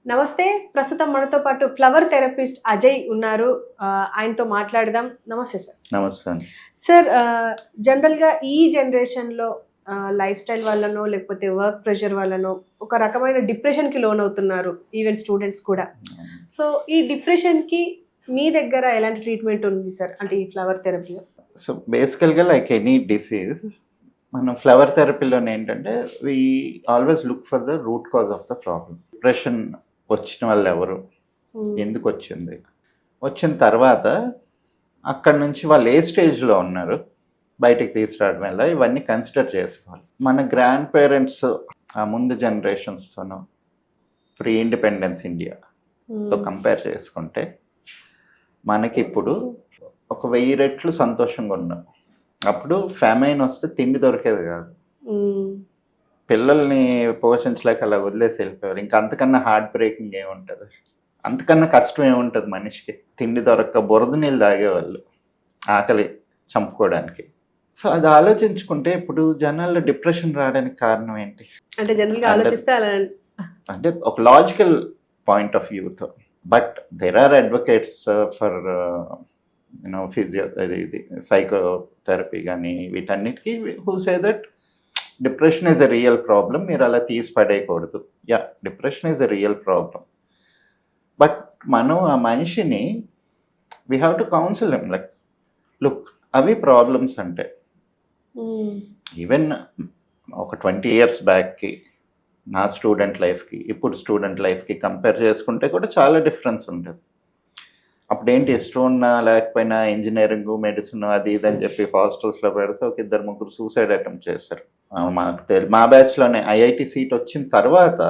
నమస్తే. ప్రస్తుతం మనతో పాటు ఫ్లవర్ థెరపిస్ట్ అజయ్ ఉన్నారు. ఆయనతో మాట్లాడదాం. నమస్తే సార్. నమస్తే అండి. సార్ జనరల్‌గా ఈ జనరేషన్‌లో లైఫ్ స్టైల్ వల్లనో, లేకపోతే వర్క్ ప్రెషర్ వల్లనో ఒక రకమైన డిప్రెషన్‌కి లోనవుతున్నారు. ఈవెన్ స్టూడెంట్స్ కూడా. సో, ఈ డిప్రెషన్‌కి మీ దగ్గర ఎలాంటి ట్రీట్మెంట్ ఉంది సార్? అంటే ఈ ఫ్లవర్ థెరపీలో? సో బేసికల్‌గా లైక్ ఎనీ డిసీజ్ మనం ఫ్లవర్ థెరపీలోనే ఏంటంటే we always look for the root cause of the problem. Depression వచ్చిన వాళ్ళు ఎవరు, ఎందుకు వచ్చింది, వచ్చిన తర్వాత అక్కడ నుంచి వాళ్ళు ఏ స్టేజ్లో ఉన్నారు బయటికి తీసుకురావడం వల్ల ఇవన్నీ కన్సిడర్ చేసుకోవాలి. మన గ్రాండ్ పేరెంట్స్ ఆ ముందు జనరేషన్స్తోనూ ప్రీ ఇండిపెండెన్స్ ఇండియాతో కంపేర్ చేసుకుంటే మనకి ఇప్పుడు ఒక 1000 రెట్లు సంతోషంగా ఉన్నాం. అప్పుడు ఫ్యామైన్ వస్తే తిండి దొరికేది కాదు, పిల్లల్ని పోషించలేక అలా వదిలేసి వెళ్ళిపోయారు. ఇంకా అంతకన్నా హార్ట్ బ్రేకింగ్ ఏముంటుంది, అంతకన్నా కష్టం ఏముంటుంది మనిషికి. తిండి దొరక్క బురద నీళ్ళు తాగేవాళ్ళు ఆకలి చంపుకోవడానికి. సో అది ఆలోచించుకుంటే ఇప్పుడు జనాల్లో డిప్రెషన్ రావడానికి కారణం ఏంటి అంటే జనరల్‌గా ఆలోచిస్తే అలా అంటే ఒక లాజికల్ పాయింట్ ఆఫ్ వ్యూతో. But there are advocates for physio ఇది సైకోథెరపీ కానీ వీటన్నిటికీ who say that depression is a real problem, మీరు అలా తీసి పడేయకూడదు. Yeah, depression is a real problem. But మనం ఆ మనిషిని we have to counsel him like look అవి ప్రాబ్లమ్స్ అంటే. ఈవెన్ ఒక 20 years బ్యాక్కి నా స్టూడెంట్ లైఫ్కి ఇప్పుడు స్టూడెంట్ లైఫ్కి కంపేర్ చేసుకుంటే కూడా చాలా డిఫరెన్స్ ఉంటుంది. అప్పుడేంటి ఇష్టం ఉన్నా లేకపోయినా ఇంజనీరింగ్ మెడిసిన్ అది ఇది అని చెప్పి హాస్టల్స్లో పెడితే ఒక 2-3 సూసైడ్ అటెంప్ట్ చేశారు. మా బ్యాచ్లోనే ఐఐటి సీట్ వచ్చిన తర్వాత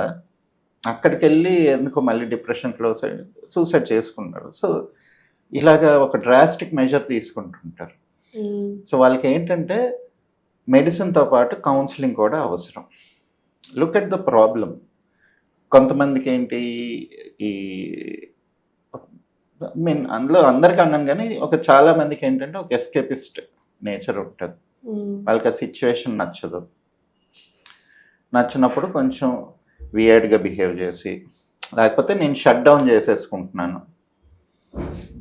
అక్కడికి వెళ్ళి ఎందుకో మళ్ళీ డిప్రెషన్ సూసైడ్ చేసుకున్నారు. సో ఇలాగా ఒక డ్రాస్టిక్ మెజర్ తీసుకుంటుంటారు. సో వాళ్ళకి ఏంటంటే మెడిసిన్తో పాటు కౌన్సిలింగ్ కూడా అవసరం. Look at the problem. కొంతమందికి ఏంటి ఈ అందులో అందరికీ అన్నాను కానీ చాలా మందికి ఏంటంటే ఒక ఎస్కేపిస్ట్ నేచర్ ఉంటుంది. వాళ్ళకి ఆ సిచ్యువేషన్ నచ్చినప్పుడు కొంచెం వియర్డ్గా బిహేవ్ చేసి, లేకపోతే నేను షట్ డౌన్ చేసేసుకుంటున్నాను,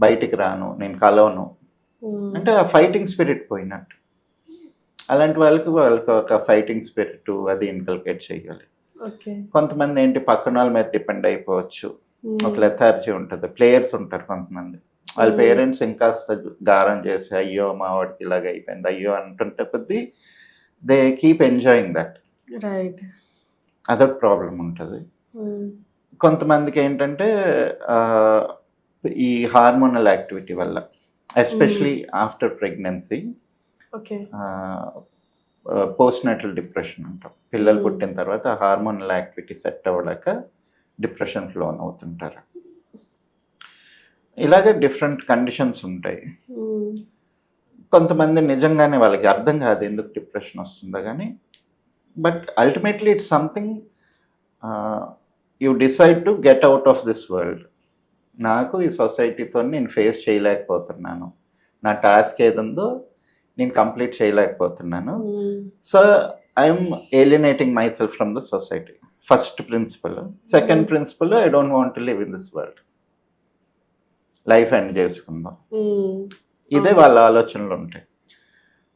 బయటికి రాను, నేను కలవను అంటే ఆ ఫైటింగ్ స్పిరిట్ పోయినట్టు. అలాంటి వాళ్ళకి ఒక ఫైటింగ్ స్పిరిట్ అది ఇన్కల్కేట్ చేయాలి. కొంతమంది ఏంటి పక్కన వాళ్ళ మీద డిపెండ్ అయిపోవచ్చు, ఒక లెథార్జీ ఉంటుంది. ప్లేయర్స్ ఉంటారు కొంతమంది, వాళ్ళ పేరెంట్స్ ఇంకా గారం చేసి అయ్యో మా వాడికి ఇలాగ అయిపోయింది అయ్యో అంటుంటే కొద్దీ దే కీప్ ఎంజాయింగ్ దట్. అదొక ప్రాబ్లం ఉంటుంది. కొంతమందికి ఏంటంటే ఈ హార్మోనల్ యాక్టివిటీ వల్ల, ఎస్పెషలీ ఆఫ్టర్ ప్రెగ్నెన్సీ, పోస్ట్నాటల్ డిప్రెషన్ అంటాం. పిల్లలు పుట్టిన తర్వాత హార్మోనల్ యాక్టివిటీ సెట్ అవ్వలేక డిప్రెషన్కి లోన్ అవుతుంటారు. ఇలాగే డిఫరెంట్ కండిషన్స్ ఉంటాయి. కొంతమంది నిజంగానే వాళ్ళకి అర్థం కాదు ఎందుకు డిప్రెషన్ వస్తుందో కానీ, but ultimately it's something you decide to get out of this world. నాకు ఈ సొసైటీతో నేను ఫేస్ చేయలేకపోతున్నాను, నా టాస్క్ ఏదుందో నేను కంప్లీట్ చేయలేకపోతున్నాను. So I'm alienating my self from the society. First principle. Second principle, I don't want to live in this world, life end చేసుకుందాం. ఇదే వాళ్ళ ఆలోచనలు ఉంటాయి.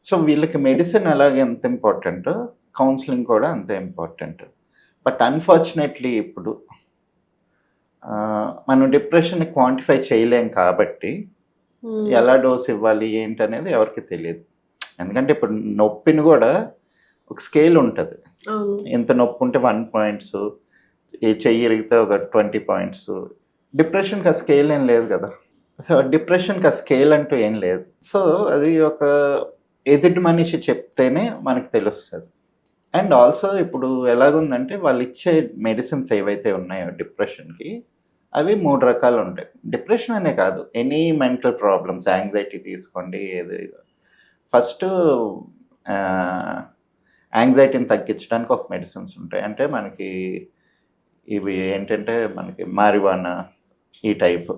సో వీళ్ళకి మెడిసిన్ అలాగే ఎంత ఇంపార్టెంట్, కౌన్సిలింగ్ కూడా అంతే ఇంపార్టెంట్. బట్ అన్ఫార్చునేట్లీ ఇప్పుడు మనం డిప్రెషన్ని క్వాంటిఫై చేయలేం కాబట్టి ఎలా డోస్ ఇవ్వాలి ఏంటి అనేది ఎవరికి తెలియదు. ఎందుకంటే ఇప్పుడు నొప్పిని కూడా ఒక స్కేల్ ఉంటుంది. ఎంత నొప్పి ఉంటే 1 points, ఈ చెయ్యి ఇరిగితే ఒక 20 points. డిప్రెషన్కి ఆ స్కేల్ ఏం లేదు కదా. సో డిప్రెషన్కి ఆ స్కేల్ అంటూ ఏం లేదు. సో అది ఒక ఎదుటి మనిషి చెప్తేనే మనకు తెలుస్తుంది. అండ్ ఆల్సో ఇప్పుడు ఎలాగుందంటే వాళ్ళు ఇచ్చే మెడిసిన్స్ ఏవైతే ఉన్నాయో డిప్రెషన్కి, అవి 3 రకాలు ఉంటాయి. డిప్రెషన్ అనే కాదు, ఎనీ మెంటల్ ప్రాబ్లమ్స్, యాంగ్జైటీ తీసుకోండి. ఫస్ట్ యాంగ్జైటీని తగ్గించడానికి ఒక మెడిసిన్స్ ఉంటాయి. అంటే మనకి ఇవి ఏంటంటే మనకి మారివానా ఈ టైప్,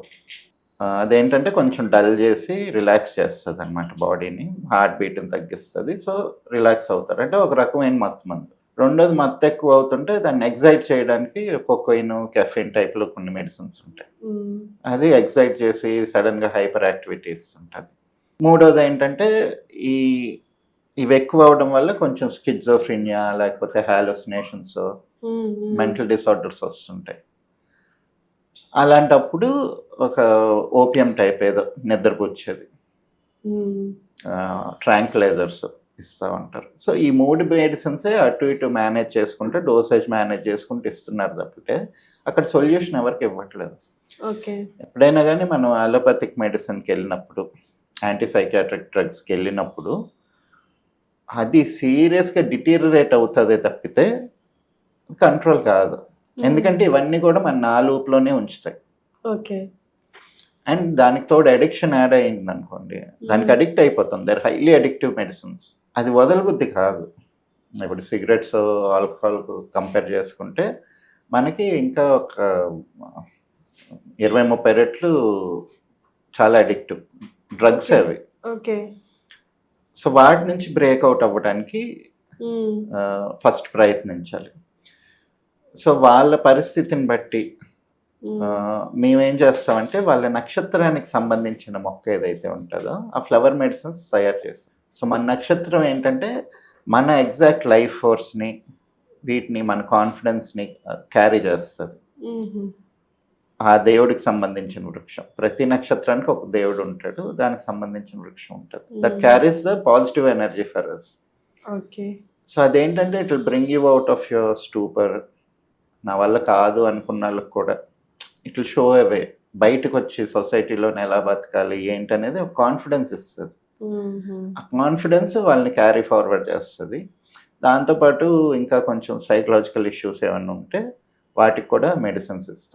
అదేంటంటే కొంచెం డల్ చేసి రిలాక్స్ చేస్తుంది అనమాట బాడీని, హార్ట్ బీట్ని తగ్గిస్తుంది. సో రిలాక్స్ అవుతారు. అంటే ఒక రకమైన మత్తు మందు. రెండోది మత్తు ఎక్కువ అవుతుంటే దాన్ని ఎగ్జైట్ చేయడానికి కొకైన్, కెఫిన్ టైప్‌లో కొన్ని మెడిసిన్స్ ఉంటాయి. హ్మ్. అది ఎగ్జైట్ చేసి సడెన్‌గా హైపర్ యాక్టివిటీస్ ఉంటది. మూడోదేంటంటే ఈ ఇవి ఎక్కువ అవ్వడం వల్ల కొంచెం స్కిజోఫ్రెనియా లేకపోతే హాలుసినేషన్స్, హ్మ్. హ్మ్. మెంటల్ డిసార్డర్స్ వస్తుంటాయి. అలాంటప్పుడు ఒక ఓపియం టైప్ ఏదో నిద్రపుచ్చేది. హ్మ్. ట్రాంక్లైజర్స్ ఇస్తా ఉంటారు. సో, ఈ 3 మెడిసిన్సే అటు ఇటు మేనేజ్ చేసుకుంటే డోసేజ్ మేనేజ్ చేసుకుంటూ ఇస్తున్నారు తప్పితే అక్కడ సొల్యూషన్ ఎవరికీ ఇవ్వట్లేదు. ఓకే. ఎప్పుడైనా గానీ మనం అలోపతిక్ మెడిసిన్‌కెళ్ళినప్పుడు, యాంటీ సైకియాట్రిక్ డ్రగ్స్‌కెళ్ళినప్పుడు అది సీరియస్‌గా డిటీరియరేట్ అవుతదే తప్పితే కంట్రోల్ కాదు. ఎందుకంటే ఇవన్నీ కూడా మన నా లూప్‌లోనే ఉంచుతాయి. ఓకే. అండ్ దానికి తోడు అడిక్షన్ యాడ్ అయిందనుకోండి, దానికి అడిక్ట్ అయిపోతాం. They are highly addictive medicines. అది వదలబుద్ధి కాదు. ఇప్పుడు సిగరెట్స్, ఆల్కహాల్ కంపేర్ చేసుకుంటే మనకి ఇంకా ఒక 20, 30 రెట్లు చాలా అడిక్టివ్ డ్రగ్స్ అవి. ఓకే. సో, వాటి నుంచి బ్రేక్ అవుట్ అవ్వడానికి హ్మ్. ఫస్ట్ ప్రయత్నించాలి. సో, వాళ్ళ పరిస్థితిని బట్టి హ్మ్. మేమేం చేస్తామంటే వాళ్ళ నక్షత్రానికి సంబంధించిన మొక్క ఏదైతే ఉంటుందో ఆ ఫ్లవర్ మెడిసిన్స్ తయారు చేస్తాం. సో, మన నక్షత్రం ఏంటంటే మన ఎగ్జాక్ట్ లైఫ్ ఫోర్స్‌ని, వీటిని మన కాన్ఫిడెన్స్‌ని క్యారీ చేస్తది. హుహు. ఆ దేవుడికి సంబంధించిన వృక్షం. ప్రతి నక్షత్రానికి ఒక దేవుడు ఉంటాడు. దానికి సంబంధించిన వృక్షం ఉంటది. That carries the positive energy for us. Okay. So, అదేంటంటే it will bring you out of your stupor. నా వల్ల కాదు అనుకున్నోళ్ళకి కూడా it will show a way. బయటకొచ్చి సొసైటీలోని ఎలా బతకాలి ఏంటనేది ఒక కాన్ఫిడెన్స్ ఇస్తది. హుహు. ఆ కాన్ఫిడెన్స్ వాళ్ళని క్యారీ ఫార్వర్డ్ చేస్తది. దాంతో పాటు ఇంకా కొంచెం సైకలాజికల్ ఇష్యూస్ ఏమన్నా ఉంటే వాటికి కూడా మెడిసిన్స్ ఇస్తాం.